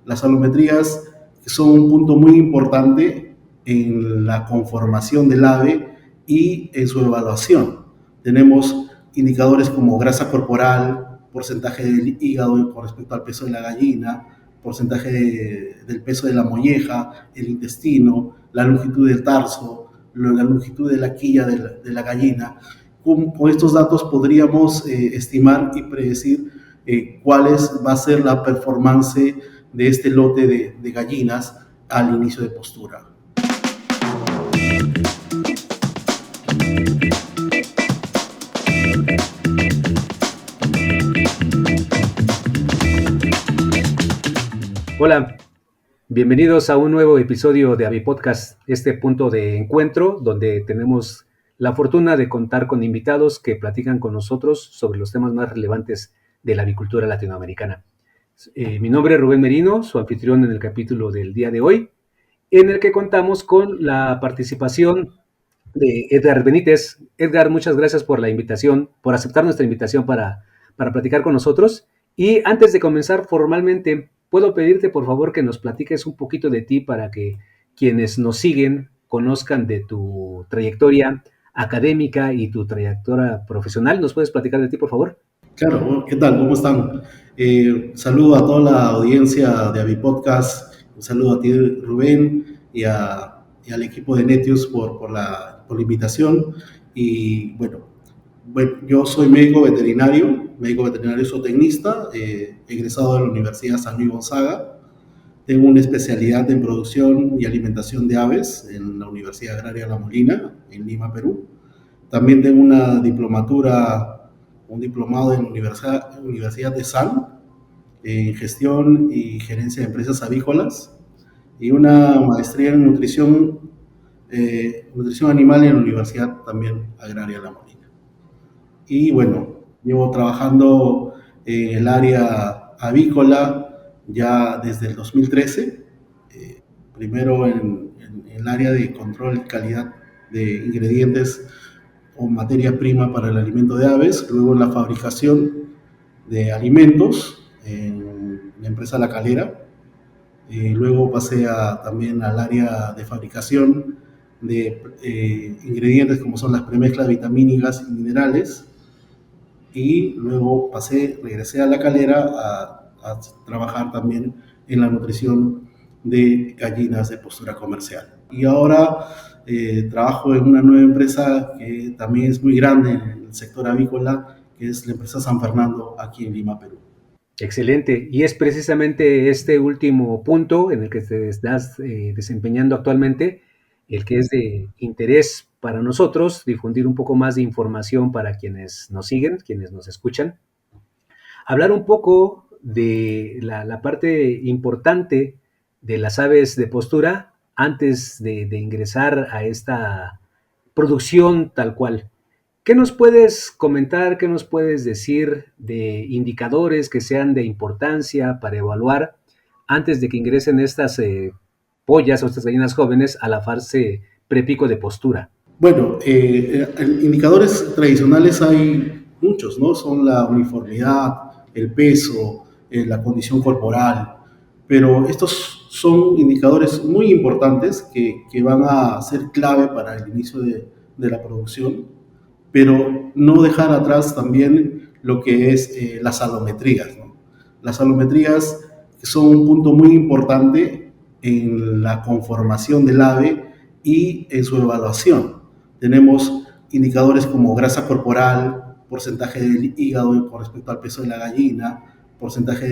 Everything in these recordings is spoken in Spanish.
Las salometrías son un punto muy importante en la conformación del ave y en su evaluación. Tenemos indicadores como grasa corporal, porcentaje del hígado con respecto al peso de la gallina, porcentaje del peso de la molleja, el intestino, la longitud del tarso, la longitud de la quilla de la gallina. Con estos datos podríamos estimar y predecir cuál va a ser la performance de este lote de gallinas al inicio de postura. Hola, bienvenidos a un nuevo episodio de Avipodcast, este punto de encuentro donde tenemos la fortuna de contar con invitados que platican con nosotros sobre los temas más relevantes de la avicultura latinoamericana. Mi nombre es Rubén Merino, su anfitrión en el capítulo del día de hoy, en el que contamos con la participación de Edgar Benítez. Edgar, muchas gracias por la invitación, por aceptar nuestra invitación para platicar con nosotros. Y antes de comenzar formalmente, puedo pedirte por favor que nos platiques un poquito de ti para que quienes nos siguen conozcan de tu trayectoria académica y tu trayectoria profesional. ¿Nos puedes platicar de ti, por favor? Claro, ¿qué tal? ¿Cómo están? Saludo a toda la audiencia de Avipodcast, un saludo a ti, Rubén, y al equipo de Netius por la invitación. Y bueno, yo soy médico veterinario zootecnista, egresado de la Universidad San Luis Gonzaga. Tengo una especialidad en producción y alimentación de aves en la Universidad Agraria La Molina, en Lima, Perú. También tengo un diplomado en la Universidad de San, en gestión y gerencia de empresas avícolas, y una maestría en nutrición animal en la Universidad también Agraria La Molina. Y bueno, llevo trabajando en el área avícola ya desde el 2013, primero en el área de control y calidad de ingredientes o materia prima para el alimento de aves, luego en la fabricación de alimentos en la empresa La Calera, luego pasé también al área de fabricación de ingredientes como son las premezclas vitamínicas y minerales, y luego regresé a La Calera a trabajar también en la nutrición de gallinas de postura comercial. Y ahora trabajo en una nueva empresa que también es muy grande en el sector avícola, que es la empresa San Fernando, aquí en Lima, Perú. Excelente. Y es precisamente este último punto en el que te estás desempeñando actualmente, el que es de interés para nosotros, difundir un poco más de información para quienes nos siguen, quienes nos escuchan. Hablar un poco de la parte importante de las aves de postura antes de ingresar a esta producción tal cual. ¿Qué nos puedes comentar, qué nos puedes decir de indicadores que sean de importancia para evaluar antes de que ingresen estas pollas o estas gallinas jóvenes a la fase prepico de postura? Bueno, indicadores tradicionales hay muchos, ¿no? Son la uniformidad, el peso, la condición corporal, pero estos son indicadores muy importantes que van a ser clave para el inicio de la producción, pero no dejar atrás también lo que es las salometrías, ¿no? Las salometrías son un punto muy importante en la conformación del ave y en su evaluación. Tenemos indicadores como grasa corporal, porcentaje del hígado con respecto al peso de la gallina, porcentaje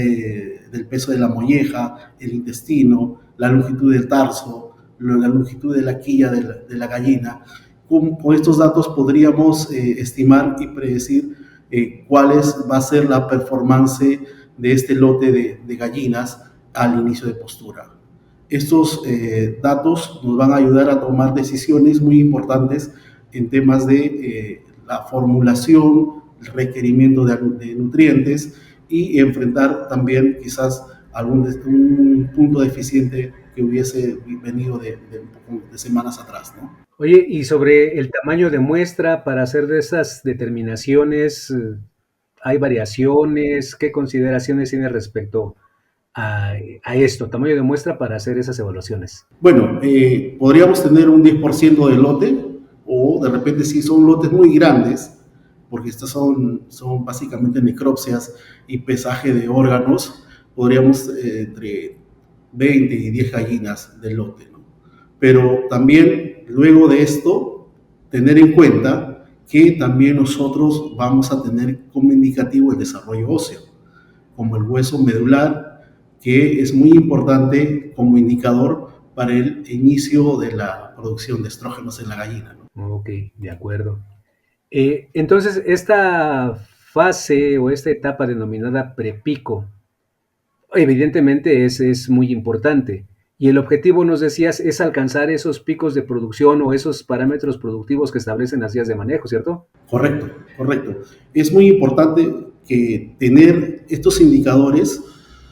del peso de la molleja, el intestino, la longitud del tarso, la longitud de la quilla de la gallina. Con estos datos podríamos estimar y predecir cuál va a ser la performance de este lote de gallinas al inicio de postura. Estos datos nos van a ayudar a tomar decisiones muy importantes en temas de la formulación, el requerimiento de nutrientes, y enfrentar también quizás un punto deficiente que hubiese venido de semanas atrás, ¿no? Oye, y sobre el tamaño de muestra para hacer de esas determinaciones, ¿hay variaciones? ¿Qué consideraciones tiene respecto a, a esto, tamaño de muestra para hacer esas evaluaciones? Bueno, podríamos tener un 10% de lote o de repente si son lotes muy grandes, porque estas son básicamente necropsias y pesaje de órganos, podríamos entre 20 y 10 gallinas del lote, ¿no? Pero también luego de esto, tener en cuenta que también nosotros vamos a tener como indicativo el desarrollo óseo, como el hueso medular, que es muy importante como indicador para el inicio de la producción de estrógenos en la gallina, ¿no? Ok, de acuerdo. Entonces, esta fase o esta etapa denominada prepico, evidentemente es muy importante. Y el objetivo, nos decías, es alcanzar esos picos de producción o esos parámetros productivos que establecen las guías de manejo, ¿cierto? Correcto, correcto. Es muy importante que tener estos indicadores,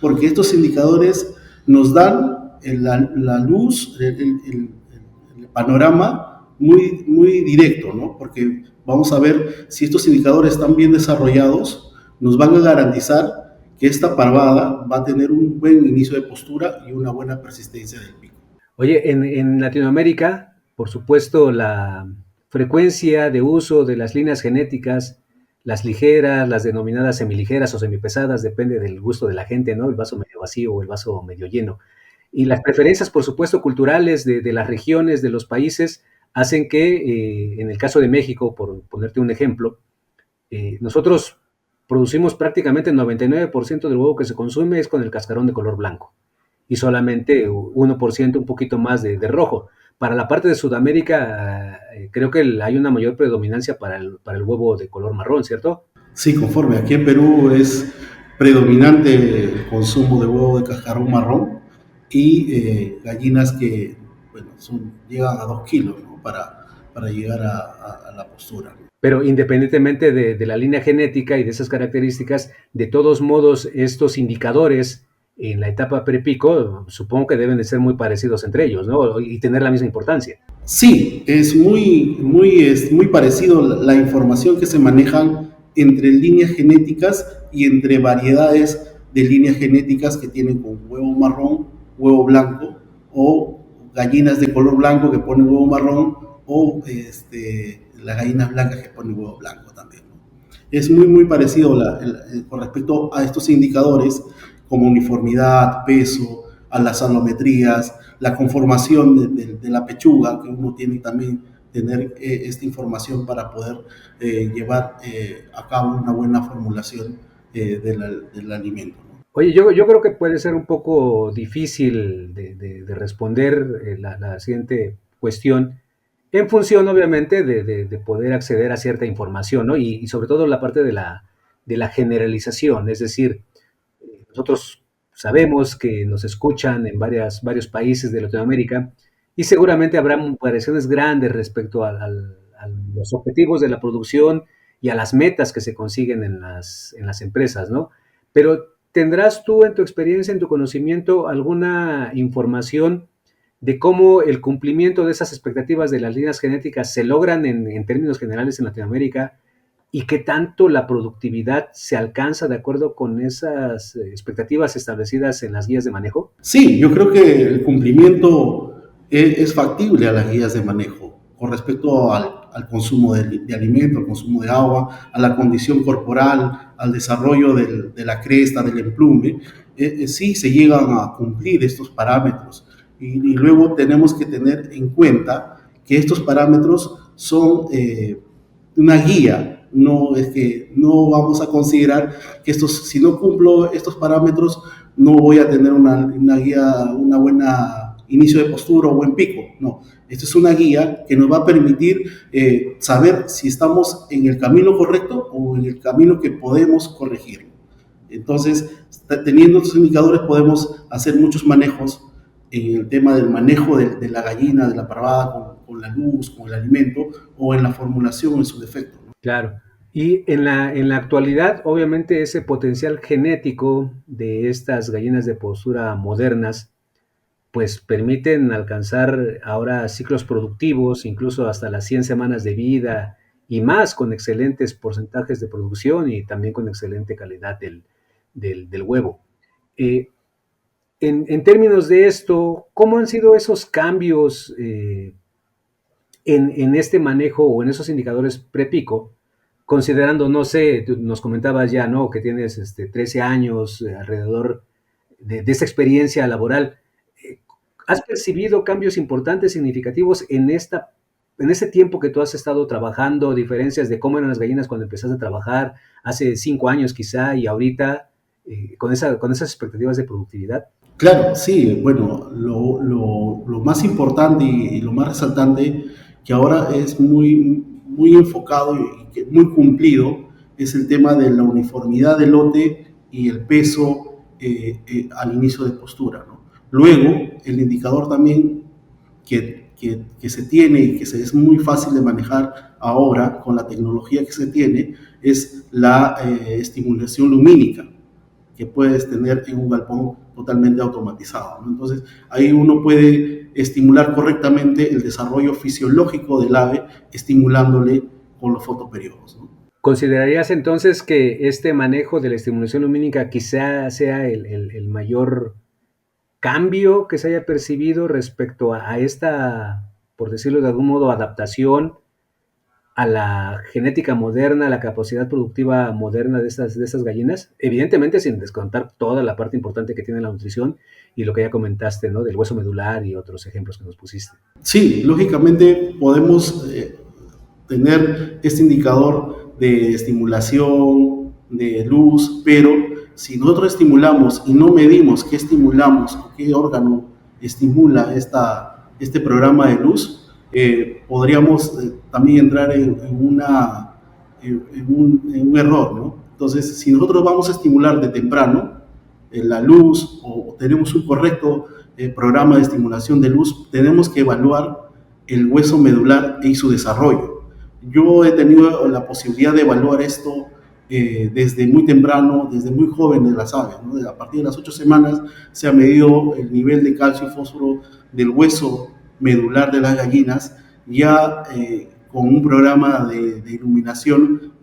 porque estos indicadores nos dan la luz, el panorama muy directo, ¿no? Porque vamos a ver si estos indicadores están bien desarrollados, nos van a garantizar que esta parvada va a tener un buen inicio de postura y una buena persistencia del pico. Oye, en Latinoamérica, por supuesto, la frecuencia de uso de las líneas genéticas, las ligeras, las denominadas semiligeras o semipesadas, depende del gusto de la gente, ¿no? El vaso medio vacío o el vaso medio lleno. Y las preferencias, por supuesto, culturales de las regiones, de los países, hacen que, en el caso de México, por ponerte un ejemplo, nosotros producimos prácticamente el 99% del huevo que se consume es con el cascarón de color blanco y solamente 1%, un poquito más de rojo. Para la parte de Sudamérica, creo que hay una mayor predominancia para el huevo de color marrón, ¿cierto? Sí, conforme. Aquí en Perú es predominante el consumo de huevo de cascarón marrón y gallinas que bueno, llegan a 2 kilos, ¿no? Para llegar a la postura, ¿no? Pero independientemente de la línea genética y de esas características, de todos modos, estos indicadores en la etapa prepico, supongo que deben de ser muy parecidos entre ellos, ¿no? Y tener la misma importancia. Sí, es muy parecido la información que se manejan entre líneas genéticas y entre variedades de líneas genéticas que tienen con huevo marrón, huevo blanco o gallinas de color blanco que ponen huevo marrón o las gallinas blancas que ponen huevo blanco también, ¿no? Es muy parecido con respecto a estos indicadores como uniformidad, peso, a las salometrías, la conformación de la pechuga, que uno tiene también tener esta información para poder llevar a cabo una buena formulación del alimento, ¿no? Oye, yo creo que puede ser un poco difícil de responder la siguiente cuestión, en función, obviamente, de poder acceder a cierta información, ¿no? Y sobre todo la parte de la generalización, es decir, nosotros sabemos que nos escuchan en varios países de Latinoamérica y seguramente habrá variaciones grandes respecto a los objetivos de la producción y a las metas que se consiguen en las empresas, ¿no? Pero ¿tendrás tú en tu experiencia, en tu conocimiento, alguna información de cómo el cumplimiento de esas expectativas de las líneas genéticas se logran en términos generales en Latinoamérica y qué tanto la productividad se alcanza de acuerdo con esas expectativas establecidas en las guías de manejo? Sí, yo creo que el cumplimiento es factible a las guías de manejo con respecto al consumo de alimento, al consumo de agua, a la condición corporal, al desarrollo de la cresta, del emplume. Sí se llegan a cumplir estos parámetros y luego tenemos que tener en cuenta que estos parámetros son una guía. No es que no vamos a considerar que si no cumplo estos parámetros, no voy a tener una guía, una buena inicio de postura o buen pico. No, esto es una guía que nos va a permitir saber si estamos en el camino correcto o en el camino que podemos corregir. Entonces, teniendo estos indicadores podemos hacer muchos manejos en el tema del manejo de la gallina, de la parvada, con la luz, con el alimento o en la formulación en su defecto, ¿no? Claro. Y en la actualidad, obviamente, ese potencial genético de estas gallinas de postura modernas, pues permiten alcanzar ahora ciclos productivos, incluso hasta las 100 semanas de vida y más, con excelentes porcentajes de producción y también con excelente calidad del huevo. Eh, En términos de esto, ¿cómo han sido esos cambios en este manejo o en esos indicadores prepico? Considerando, no sé, tú nos comentabas ya, ¿no? Que tienes 13 años alrededor de esta experiencia laboral. Eh, ¿Has percibido cambios importantes, significativos en ese tiempo que tú has estado trabajando, diferencias de cómo eran las gallinas cuando empezaste a trabajar hace 5 años quizá y ahorita con esas expectativas de productividad? Claro, sí, bueno, lo más importante y lo más resaltante que ahora es muy enfocado y que muy cumplido es el tema de la uniformidad del lote y el peso al inicio de postura, ¿no? Luego, el indicador también que se tiene y que es muy fácil de manejar ahora con la tecnología que se tiene es la estimulación lumínica que puedes tener en un galpón totalmente automatizado, ¿no? Entonces, ahí uno puede estimular correctamente el desarrollo fisiológico del ave, estimulándole con los fotoperiodos, ¿no? ¿Considerarías entonces que este manejo de la estimulación lumínica quizá sea el mayor cambio que se haya percibido respecto a esta, por decirlo de algún modo, adaptación a la genética moderna, a la capacidad productiva moderna de estas gallinas? Evidentemente sin descontar toda la parte importante que tiene la nutrición y lo que ya comentaste, ¿no? Del hueso medular y otros ejemplos que nos pusiste. Sí, lógicamente podemos tener este indicador de estimulación, de luz, pero si nosotros estimulamos y no medimos qué estimulamos o qué órgano estimula este programa de luz, podríamos también entrar en un error, ¿no? Entonces, si nosotros vamos a estimular de temprano la luz o tenemos un correcto programa de estimulación de luz, tenemos que evaluar el hueso medular y su desarrollo. Yo he tenido la posibilidad de evaluar esto desde muy temprano, desde muy joven de las aves, ¿no? A partir de las 8 semanas se ha medido el nivel de calcio y fósforo del hueso medular de las gallinas, ya con un programa de iluminación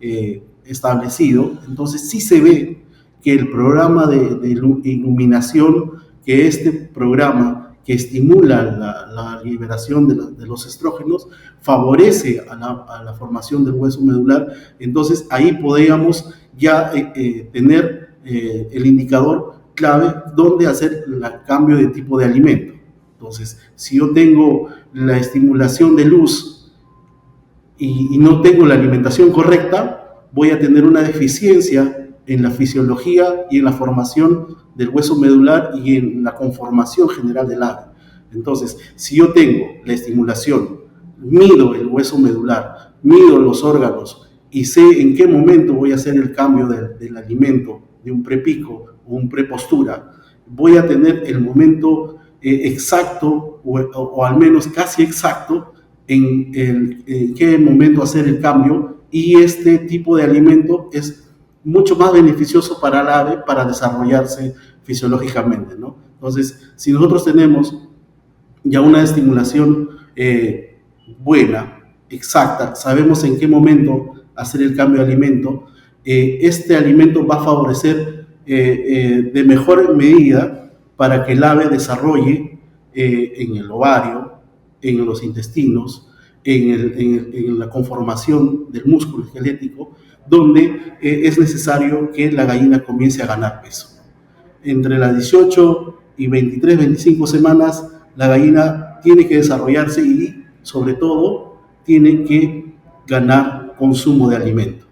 establecido. Entonces sí se ve que el programa de iluminación, que este programa que estimula la liberación de los estrógenos, favorece a la formación del hueso medular. Entonces ahí podríamos ya tener el indicador clave donde hacer el cambio de tipo de alimento. Entonces, si yo tengo la estimulación de luz y no tengo la alimentación correcta, voy a tener una deficiencia en la fisiología y en la formación del hueso medular y en la conformación general del ave. Entonces, si yo tengo la estimulación, mido el hueso medular, mido los órganos y sé en qué momento voy a hacer el cambio del alimento, de un prepico o un prepostura, voy a tener el momento exacto o al menos casi exacto en qué momento hacer el cambio, y este tipo de alimento es mucho más beneficioso para el ave para desarrollarse fisiológicamente, ¿no? Entonces, si nosotros tenemos ya una estimulación buena, exacta, sabemos en qué momento hacer el cambio de alimento, este alimento va a favorecer de mejor medida para que el ave desarrolle en el ovario, en los intestinos, en la conformación del músculo esquelético, donde es necesario que la gallina comience a ganar peso. Entre las 18 y 23, 25 semanas, la gallina tiene que desarrollarse y, sobre todo, tiene que ganar consumo de alimento.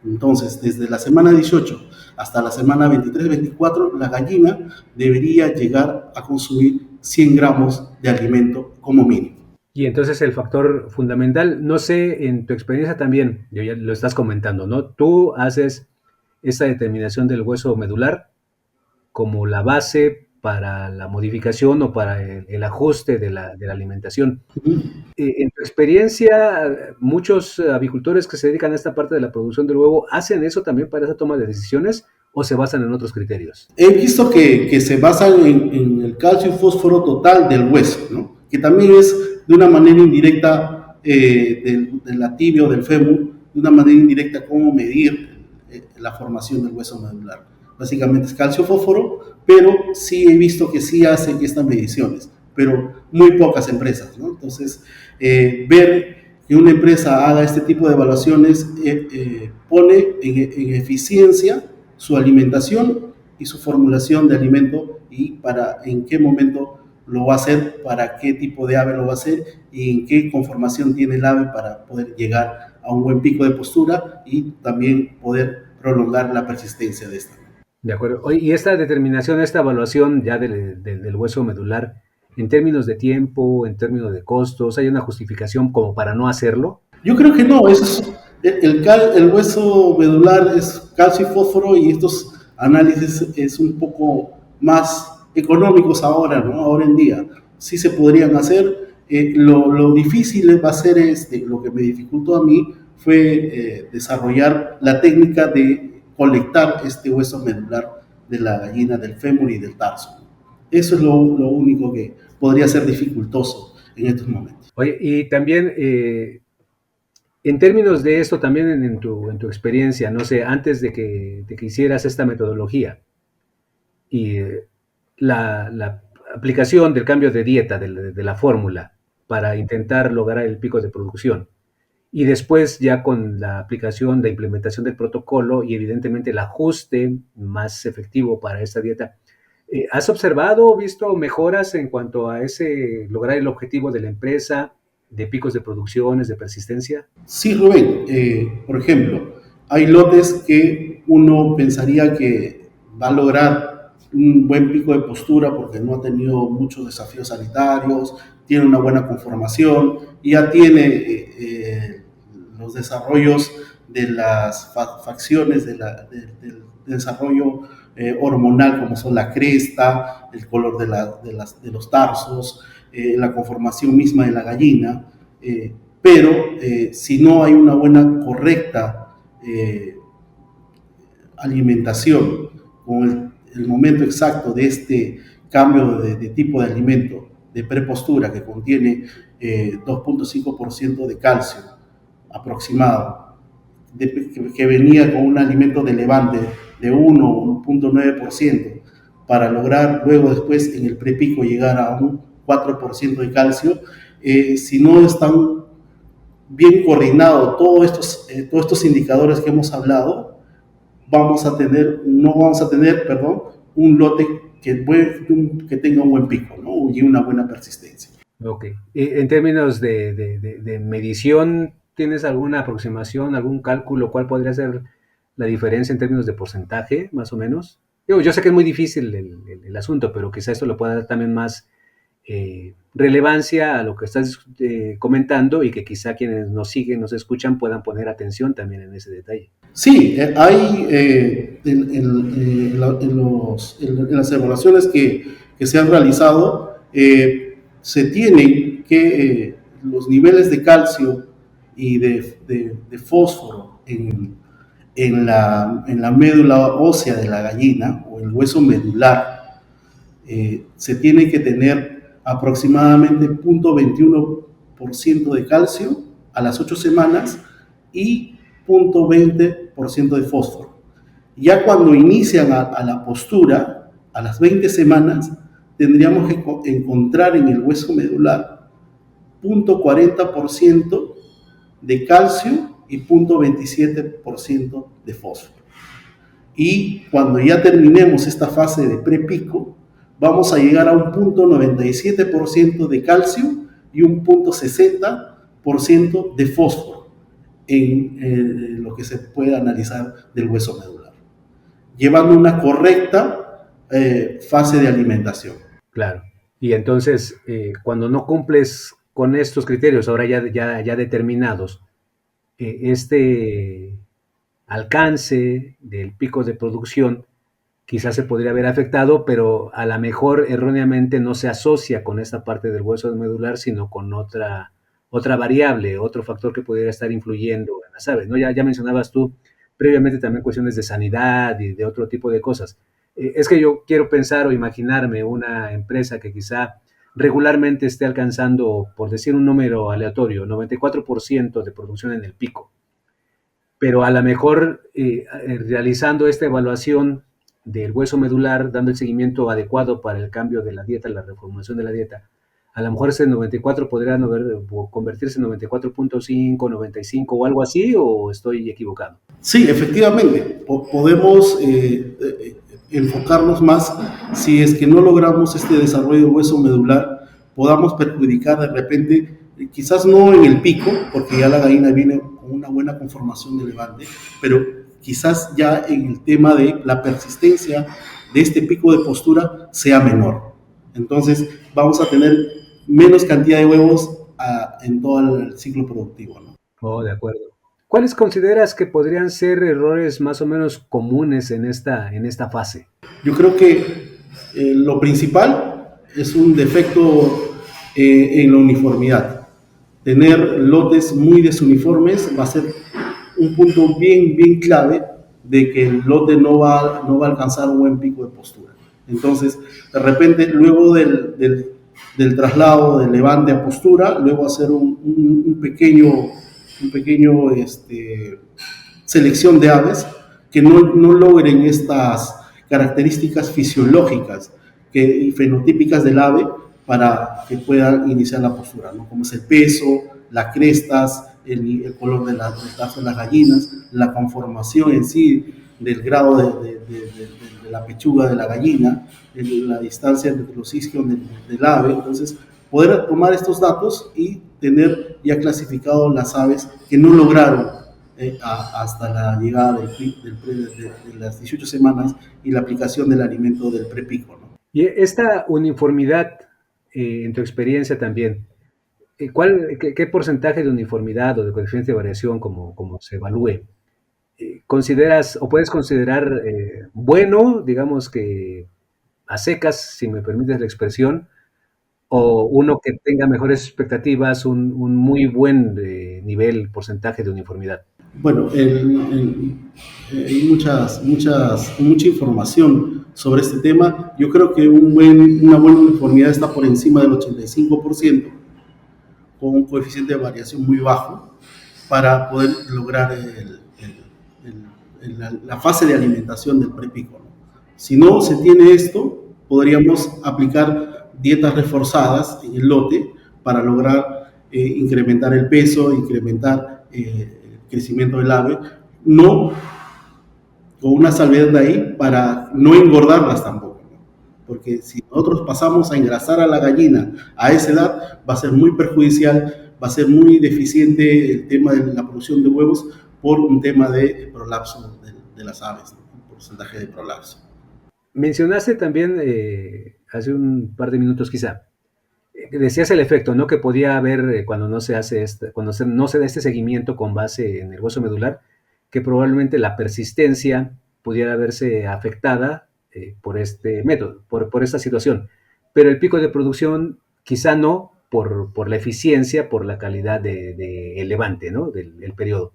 Entonces, desde la semana 18 hasta la semana 23, 24, la gallina debería llegar a consumir 100 gramos de alimento como mínimo. Y entonces el factor fundamental, no sé, en tu experiencia también, ya lo estás comentando, ¿no? Tú haces esta determinación del hueso medular como la base para la modificación o para el ajuste de la alimentación. En tu experiencia, muchos avicultores que se dedican a esta parte de la producción del huevo, ¿hacen eso también para esa toma de decisiones o se basan en otros criterios? He visto que se basan en el calcio y fósforo total del hueso, ¿no? Que también es de una manera indirecta de la tibia o del fémur, de una manera indirecta cómo medir la formación del hueso medular. Básicamente es calcio-fósforo pero sí he visto que sí hacen estas mediciones, pero muy pocas empresas, ¿no? Entonces, ver que una empresa haga este tipo de evaluaciones pone en eficiencia su alimentación y su formulación de alimento y para en qué momento lo va a hacer, para qué tipo de ave lo va a hacer y en qué conformación tiene el ave para poder llegar a un buen pico de postura y también poder prolongar la persistencia de esta. De acuerdo. Oye, y esta determinación, esta evaluación ya del hueso medular, en términos de tiempo, en términos de costos, ¿hay una justificación como para no hacerlo? Yo creo que no, el hueso medular es calcio y fósforo y estos análisis es un poco más económicos ahora, ¿no? Ahora en día. Sí se podrían hacer. Lo difícil va a ser lo que me dificultó a mí fue desarrollar la técnica de colectar este hueso medular de la gallina, del fémur y del tarso. Eso es lo único que podría ser dificultoso en estos momentos. Oye, y también en términos de esto, también en tu experiencia, no sé, antes de que hicieras esta metodología y la aplicación del cambio de dieta, de la fórmula, para intentar lograr el pico de producción, y después ya con la aplicación, la implementación del protocolo y evidentemente el ajuste más efectivo para esta dieta, ¿has observado o visto mejoras en cuanto a ese lograr el objetivo de la empresa, de picos de producciones, de persistencia? Sí, Rubén, por ejemplo, hay lotes que uno pensaría que va a lograr un buen pico de postura porque no ha tenido muchos desafíos sanitarios, tiene una buena conformación, y ya tiene los desarrollos de las facciones del desarrollo hormonal, como son la cresta, el color de los tarsos, la conformación misma de la gallina. Pero si no hay una buena, correcta alimentación con el momento exacto de este cambio de tipo de alimento de prepostura que contiene 2.5% de calcio aproximado, que venía con un alimento de levante de 1.9%, para lograr luego después en el prepico llegar a un 4% de calcio. Si no están bien coordinado todos estos indicadores que hemos hablado, no vamos a tener, perdón, un lote que tenga un buen pico, ¿no? Y una buena persistencia. Ok. En términos de medición, ¿tienes alguna aproximación, algún cálculo? ¿Cuál podría ser la diferencia en términos de porcentaje, más o menos? Yo sé que es muy difícil el asunto, pero quizá esto le pueda dar también más relevancia a lo que estás comentando y que quizá quienes nos siguen, nos escuchan, puedan poner atención también en ese detalle. Sí, hay en las evaluaciones que se han realizado, se tienen que los niveles de calcio y de fósforo en la médula ósea de la gallina o el hueso medular, se tiene que tener aproximadamente 0.21% de calcio a las 8 semanas y 0.20% de fósforo. Ya cuando inician a la postura, a las 20 semanas, tendríamos que encontrar en el hueso medular 0.40% de calcio y 0.27% de fósforo. Y cuando ya terminemos esta fase de prepico, vamos a llegar a un 0.97% de calcio y un 0.60% de fósforo en lo que se puede analizar del hueso medular, llevando una correcta fase de alimentación. Claro. Y entonces, cuando no cumples con estos criterios, ahora ya determinados, este alcance del pico de producción quizás se podría haber afectado, pero a lo mejor erróneamente no se asocia con esta parte del hueso medular, sino con otra variable, otro factor que pudiera estar influyendo en las aves, ¿no? Ya mencionabas tú previamente también cuestiones de sanidad y de otro tipo de cosas. Es que yo quiero pensar o imaginarme una empresa que quizá regularmente esté alcanzando, por decir un número aleatorio, 94% de producción en el pico, pero a lo mejor realizando esta evaluación del hueso medular, dando el seguimiento adecuado para el cambio de la dieta, la reformulación de la dieta, a lo mejor ese 94 podría convertirse en 94.5, 95 o algo así, o estoy equivocado. Sí, efectivamente, podemos enfocarnos más si es que no logramos este desarrollo de hueso medular, podamos perjudicar de repente, quizás no en el pico, porque ya la gallina viene con una buena conformación de levante, pero quizás ya en el tema de la persistencia de este pico de postura sea menor. Entonces vamos a tener menos cantidad de huevos en todo el ciclo productivo, ¿no? Oh, de acuerdo. ¿Cuáles consideras que podrían ser errores más o menos comunes en esta fase? Yo creo que lo principal es un defecto en la uniformidad. Tener lotes muy desuniformes va a ser un punto bien clave de que el lote no va a alcanzar un buen pico de postura. Entonces, de repente, luego del traslado del levante a postura, luego hacer un pequeño selección de aves que no logren estas características fisiológicas y fenotípicas del ave para que puedan iniciar la postura, ¿no? Como es el peso, las crestas, el color de las gallinas, la conformación en sí del grado de la pechuga de la gallina, la distancia entre los isquios del ave. Entonces, poder tomar estos datos y tener ya clasificado las aves que no lograron hasta la llegada de las 18 semanas y la aplicación del alimento del prepico, ¿no? Y esta uniformidad, en tu experiencia también, qué porcentaje de uniformidad o de coeficiente de variación, como se evalúe, consideras o puedes considerar bueno, digamos que a secas, si me permites la expresión, o uno que tenga mejores expectativas, un muy buen nivel, porcentaje de uniformidad? Bueno, hay mucha información sobre este tema. Yo creo que una buena uniformidad está por encima del 85%, con un coeficiente de variación muy bajo, para poder lograr la fase de alimentación del prepico, ¿no? Si no se tiene esto, podríamos aplicar dietas reforzadas en el lote para lograr incrementar el peso, incrementar el crecimiento del ave, no con una salvedad de ahí para no engordarlas tampoco, ¿no? Porque si nosotros pasamos a engrasar a la gallina a esa edad, va a ser muy perjudicial, va a ser muy deficiente el tema de la producción de huevos por un tema de prolapso de las aves, ¿no? Un porcentaje de prolapso. Mencionaste también hace un par de minutos quizá, decías el efecto, ¿no? Que podía haber cuando no se hace no se da este seguimiento con base en el hueso medular, que probablemente la persistencia pudiera verse afectada por este método, por esta situación. Pero el pico de producción quizá no por la eficiencia, por la calidad el levante, ¿no? Del periodo.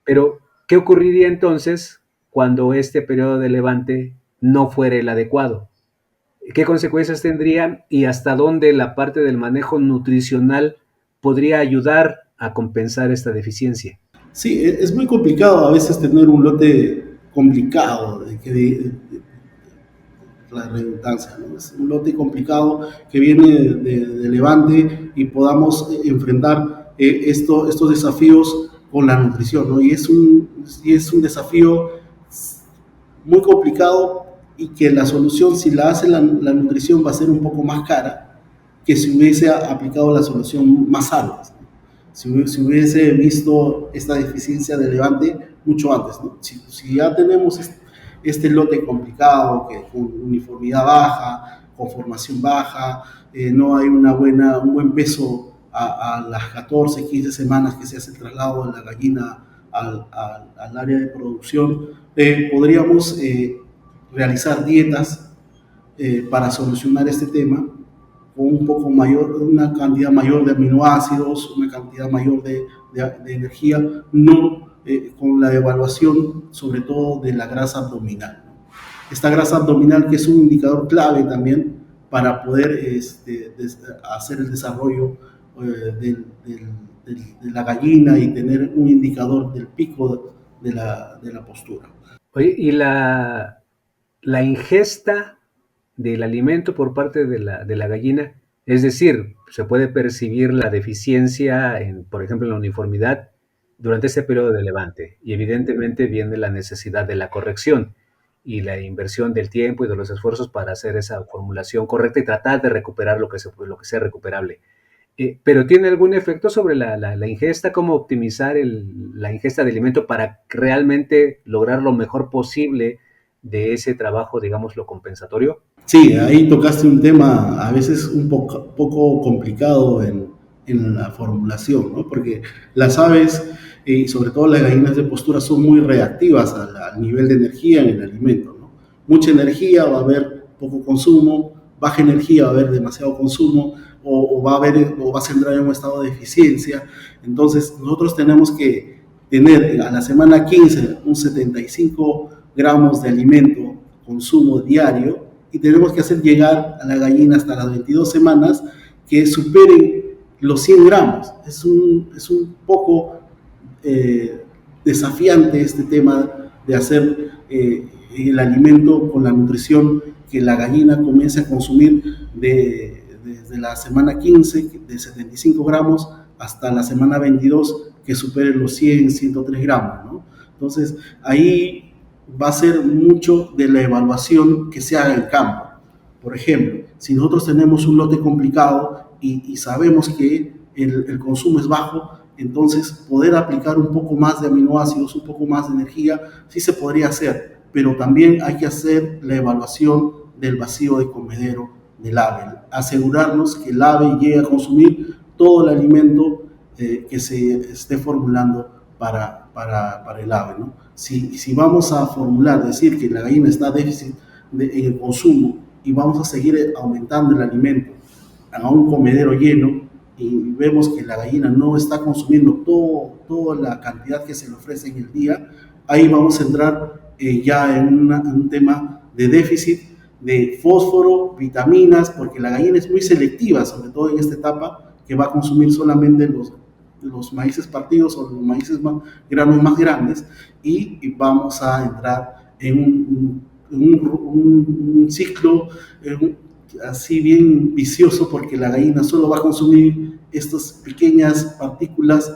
Pero, ¿qué ocurriría entonces cuando este periodo de levante no fuera el adecuado? ¿Qué consecuencias tendría y hasta dónde la parte del manejo nutricional podría ayudar a compensar esta deficiencia? Sí, es muy complicado a veces tener un lote complicado, la redundancia, ¿no? Es un lote complicado que viene de Levante y podamos enfrentar estos desafíos con la nutrición, ¿no? Y es un desafío muy complicado y que la solución, si la hace la nutrición, va a ser un poco más cara que si hubiese aplicado la solución más antes, ¿no? Si hubiese visto esta deficiencia de Levante mucho antes, ¿no? Si ya tenemos este lote complicado, que con uniformidad baja, con formación baja, no hay un buen peso a las 14, 15 semanas que se hace el traslado de la gallina al área de producción, podríamos realizar dietas para solucionar este tema con un poco mayor, una cantidad mayor de aminoácidos, una cantidad mayor de energía, no con la evaluación sobre todo de la grasa abdominal, ¿no? Esta grasa abdominal que es un indicador clave también para poder hacer el desarrollo de la gallina y tener un indicador del pico de la postura. Oye, y la ingesta del alimento por parte de la gallina, es decir, se puede percibir la deficiencia, por ejemplo, en la uniformidad durante ese periodo de levante y evidentemente viene la necesidad de la corrección y la inversión del tiempo y de los esfuerzos para hacer esa formulación correcta y tratar de recuperar lo que sea recuperable. Pero ¿tiene algún efecto sobre la ingesta? ¿Cómo optimizar la ingesta de alimento para realmente lograr lo mejor posible de ese trabajo, digamos, lo compensatorio? Sí, ahí tocaste un tema a veces un poco complicado en la formulación, ¿no? Porque las aves, y sobre todo las gallinas de postura, son muy reactivas al nivel de energía en el alimento, ¿no? Mucha energía va a haber poco consumo, baja energía va a haber demasiado consumo, o va a entrar en un estado de eficiencia. Entonces, nosotros tenemos que tener a la semana 15 un 75 gramos de alimento consumo diario, y tenemos que hacer llegar a la gallina hasta las 22 semanas que superen los 100 gramos. Es un poco desafiante este tema de hacer el alimento con la nutrición que la gallina comience a consumir desde la semana 15 de 75 gramos hasta la semana 22 que supere los 100, 103 gramos, ¿no? Entonces ahí va a ser mucho de la evaluación que se haga en campo. Por ejemplo, si nosotros tenemos un lote complicado y sabemos que el consumo es bajo, entonces poder aplicar un poco más de aminoácidos, un poco más de energía, sí se podría hacer, pero también hay que hacer la evaluación del vacío de comedero del ave, asegurarnos que el ave llegue a consumir todo el alimento que se esté formulando para el ave, ¿no? Si vamos a formular, decir que la gallina está déficit en el consumo y vamos a seguir aumentando el alimento a un comedero lleno y vemos que la gallina no está consumiendo toda la cantidad que se le ofrece en el día, ahí vamos a entrar ya en un tema de déficit de fósforo, vitaminas, porque la gallina es muy selectiva, sobre todo en esta etapa, que va a consumir solamente los maíces partidos o los maíces granos más grandes, y vamos a entrar en un ciclo así bien vicioso, porque la gallina solo va a consumir estas pequeñas partículas,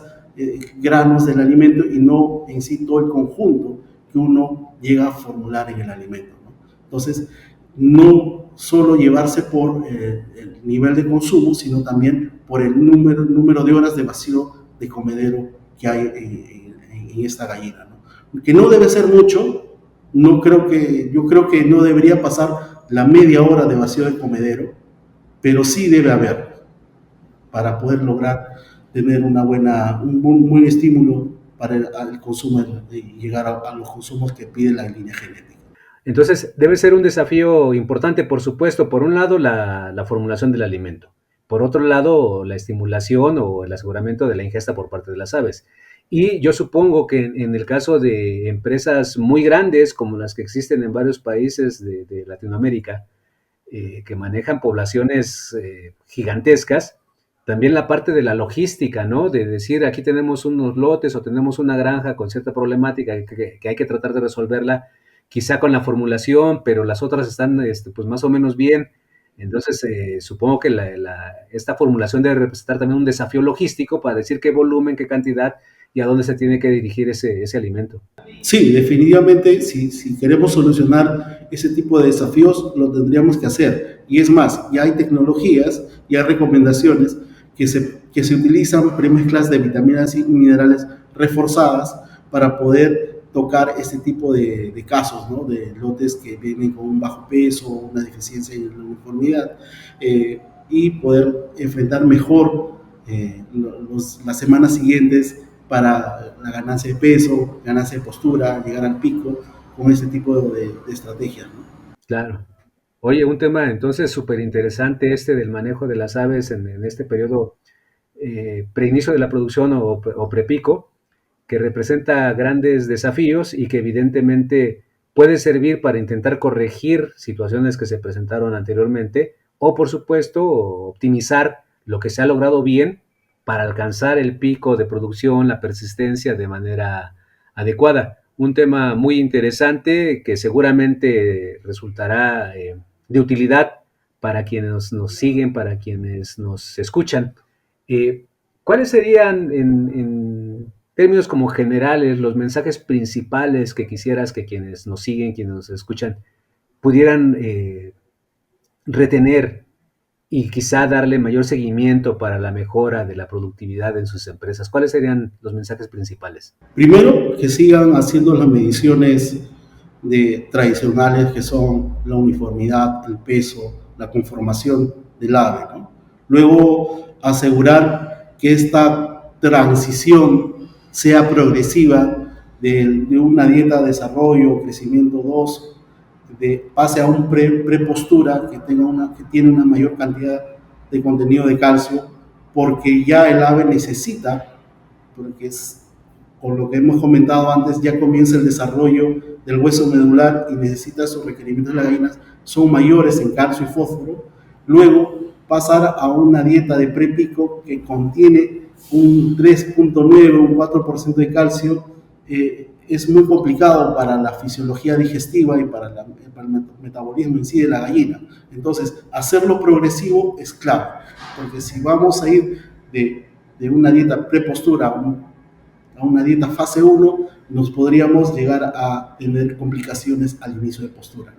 granos del alimento, y no en sí todo el conjunto que uno llega a formular en el alimento, ¿no? Entonces, no solo llevarse por el nivel de consumo, sino también por el número de horas de vacío de comedero que hay en esta gallina, ¿no? Que no debe ser mucho. Yo creo que no debería pasar la media hora de vacío de comedero, pero sí debe haber para poder lograr tener un buen estímulo para el consumo y llegar a los consumos que pide la línea genética. Entonces, debe ser un desafío importante, por supuesto, por un lado, la formulación del alimento, por otro lado, la estimulación o el aseguramiento de la ingesta por parte de las aves. Y yo supongo que en el caso de empresas muy grandes, como las que existen en varios países de Latinoamérica, que manejan poblaciones gigantescas, también la parte de la logística, ¿no? De decir, aquí tenemos unos lotes o tenemos una granja con cierta problemática que hay que tratar de resolverla, quizá con la formulación, pero las otras están pues más o menos bien. Entonces, supongo que esta formulación debe representar también un desafío logístico para decir qué volumen, qué cantidad y a dónde se tiene que dirigir ese alimento. Sí, definitivamente, si queremos solucionar ese tipo de desafíos, lo tendríamos que hacer. Y es más, ya hay tecnologías, ya hay recomendaciones que se utilizan premezclas de vitaminas y minerales reforzadas para poder tocar este tipo de casos, ¿no? De lotes que vienen con un bajo peso, una deficiencia en la uniformidad, y poder enfrentar mejor las semanas siguientes para la ganancia de peso, ganancia de postura, llegar al pico con este tipo de estrategias, ¿no? Claro. Oye, un tema entonces súper interesante este del manejo de las aves en este periodo preinicio de la producción o prepico, que representa grandes desafíos y que evidentemente puede servir para intentar corregir situaciones que se presentaron anteriormente o, por supuesto, optimizar lo que se ha logrado bien para alcanzar el pico de producción, la persistencia de manera adecuada. un tema muy interesante que seguramente resultará de utilidad para quienes nos siguen, para quienes nos escuchan. Eh, ¿Cuáles serían en términos como generales los mensajes principales que quisieras que quienes nos siguen, quienes nos escuchan, pudieran retener y quizá darle mayor seguimiento para la mejora de la productividad en sus empresas? ¿Cuáles serían los mensajes principales? Primero, que sigan haciendo las mediciones tradicionales que son la uniformidad, el peso, la conformación del ave, ¿no? Luego, asegurar que esta transición sea progresiva de una dieta de desarrollo, crecimiento 2 pase a un prepostura que tiene una mayor cantidad de contenido de calcio, porque ya el ave necesita, porque es por lo que hemos comentado antes, ya comienza el desarrollo del hueso medular y necesita sus requerimientos de las gallinas son mayores en calcio y fósforo. Luego pasar a una dieta de prepico que contiene un 3.9, un 4% de calcio, es muy complicado para la fisiología digestiva y para el metabolismo en sí de la gallina. Entonces, hacerlo progresivo es clave, porque si vamos a ir de una dieta prepostura a una dieta fase 1, nos podríamos llegar a tener complicaciones al inicio de postura.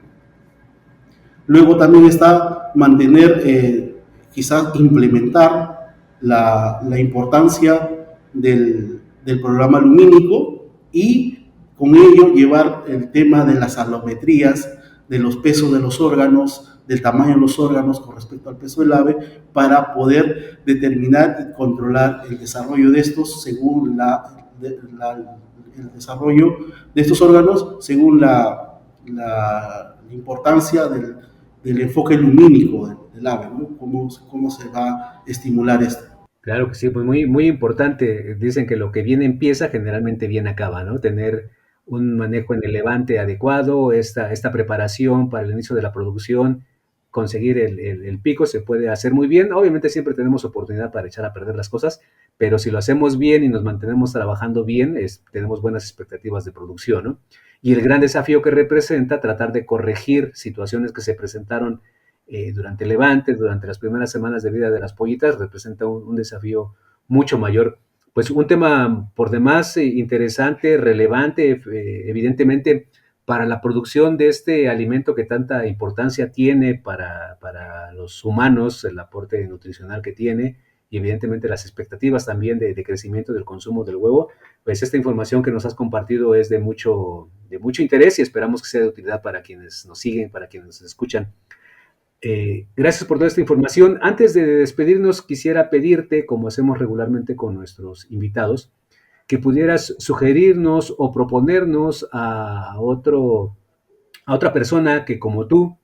Luego también está mantener, quizás implementar la importancia del programa lumínico y con ello llevar el tema de las alometrías, de los pesos de los órganos, del tamaño de los órganos con respecto al peso del ave, para poder determinar y controlar el desarrollo de estos según el desarrollo de estos órganos según la importancia del enfoque lumínico del ave, ¿no? Cómo se va a estimular esto. Claro que sí, pues muy, muy importante. Dicen que lo que bien empieza generalmente bien acaba, ¿no? Tener un manejo en el levante adecuado, esta preparación para el inicio de la producción, conseguir el pico se puede hacer muy bien. Obviamente siempre tenemos oportunidad para echar a perder las cosas, pero si lo hacemos bien y nos mantenemos trabajando bien, tenemos buenas expectativas de producción, ¿no? Y el gran desafío que representa tratar de corregir situaciones que se presentaron durante el levante, durante las primeras semanas de vida de las pollitas, representa un desafío mucho mayor. Pues un tema por demás interesante, relevante, evidentemente para la producción de este alimento que tanta importancia tiene para los humanos, el aporte nutricional que tiene y evidentemente las expectativas también de crecimiento del consumo del huevo, pues esta información que nos has compartido es de mucho interés y esperamos que sea de utilidad para quienes nos siguen, para quienes nos escuchan. Gracias por toda esta información. Antes de despedirnos, quisiera pedirte, como hacemos regularmente con nuestros invitados, que pudieras sugerirnos o proponernos a otra persona que, como tú,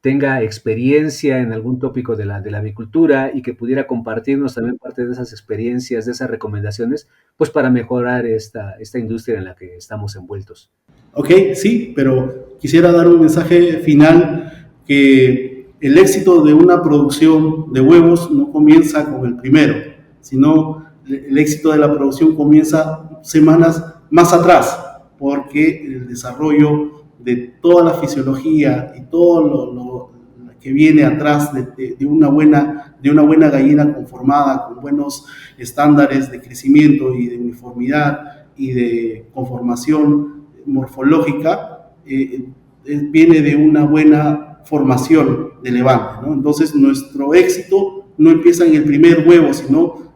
tenga experiencia en algún tópico de la avicultura y que pudiera compartirnos también parte de esas experiencias, de esas recomendaciones, pues para mejorar esta industria en la que estamos envueltos. Ok, sí, pero quisiera dar un mensaje final que el éxito de una producción de huevos no comienza con el primero, sino el éxito de la producción comienza semanas más atrás, porque el desarrollo de toda la fisiología y todo lo que viene atrás de una buena gallina conformada con buenos estándares de crecimiento y de uniformidad y de conformación morfológica, viene de una buena formación de levante, ¿no? Entonces nuestro éxito no empieza en el primer huevo, sino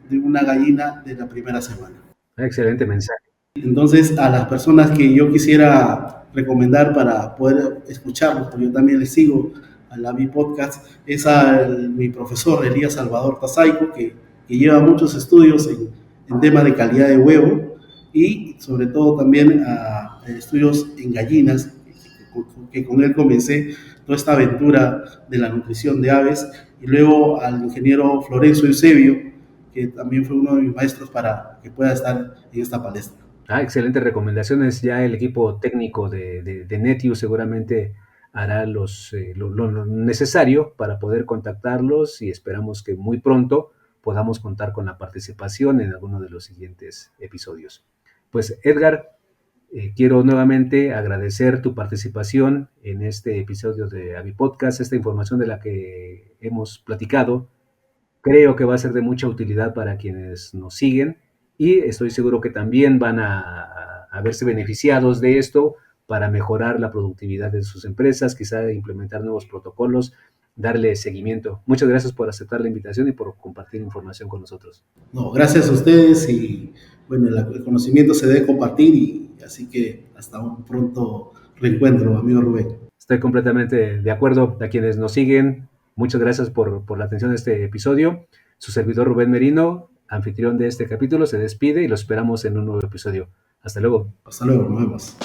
de una gallina de la primera semana. Excelente mensaje. Entonces, a las personas que yo quisiera recomendar para poder escucharlos, porque yo también les sigo a la Mi Podcast, es a mi profesor Elías Salvador Tazaico, que lleva muchos estudios en tema de calidad de huevo y sobre todo también a estudios en gallinas, que con él comencé toda esta aventura de la nutrición de aves, y luego al ingeniero Florencio Eusebio, que también fue uno de mis maestros para que pueda estar en esta palestra. Excelentes recomendaciones. Ya el equipo técnico de Netius seguramente hará lo necesario para poder contactarlos y esperamos que muy pronto podamos contar con la participación en alguno de los siguientes episodios. Pues Edgar, Quiero nuevamente agradecer tu participación en este episodio de Avipodcast, esta información de la que hemos platicado. Creo que va a ser de mucha utilidad para quienes nos siguen y estoy seguro que también van a verse beneficiados de esto para mejorar la productividad de sus empresas, quizá implementar nuevos protocolos, darle seguimiento. Muchas gracias por aceptar la invitación y por compartir información con nosotros. No, gracias a ustedes y bueno, el conocimiento se debe compartir y así que hasta un pronto reencuentro, amigo Rubén. Estoy completamente de acuerdo. A quienes nos siguen, muchas gracias por la atención de este episodio. Su servidor Rubén Merino, anfitrión de este capítulo, se despide y lo esperamos en un nuevo episodio. Hasta luego. Hasta luego, nos vemos.